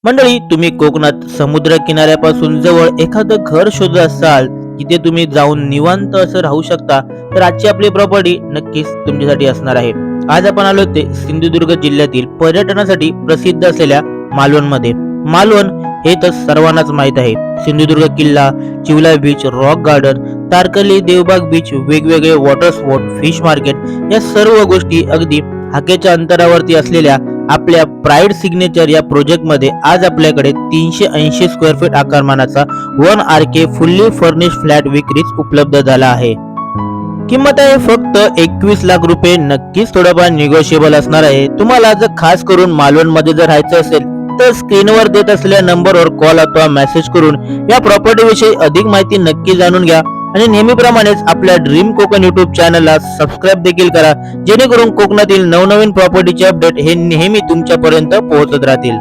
मंडळी, तुम्ही कोकणात समुद्र किनाऱ्यापासून जवळ एखादं घर शोधत असाल जिथे तुम्ही जाऊन निवांत असं राहू शकता, तर आजची आपली प्रॉपर्टी नक्कीच तुमच्यासाठी असणार आहे. आज आपण आलो ते सिंधुदुर्ग जिल्ह्यातील पर्यटनासाठी प्रसिद्ध असलेल्या मालवणमध्ये. मालवण हे तर सर्वांनाच माहित आहे. सिंधुदुर्ग किल्ला, Chivla beach, rock garden, Tarkarli, Devbag beach, वेगवेगळे वॉटर स्पोर्ट, फिश मार्केट या सर्व गोष्टी अगदी हाकेच्या अंतरावरती असलेल्या आपल्या प्राइड सिग्नेचर या प्रोजेक्ट मध्ये आज आपल्याकडे 380 स्क्वेअर फीट आकारमानाचा 1 RK फुल्ली फर्निश फ्लॅट विक्रीस उपलब्ध झाला आहे. किंमत आहे फक्त 21 लाख रुपये. नक्कीच थोडंफार निगोशिएबल असणार आहे. तुम्हाला जर खास करून मालवण मध्ये जर राहायचं असेल तर स्क्रीनवर देत असलेल्या नंबरवर कॉल अथवा मेसेज करून या प्रॉपर्टी विषयी अधिक माहिती नक्की जाणून घ्या. आणि नेहमीप्रमाणेच आपल्या ड्रीम कोकण युट्यूब चॅनलला सबस्क्राईब देखील करा, जेणेकरून कोकणातील नवनवीन प्रॉपर्टीचे अपडेट हे नेहमी तुमच्यापर्यंत पोहोचत राहतील.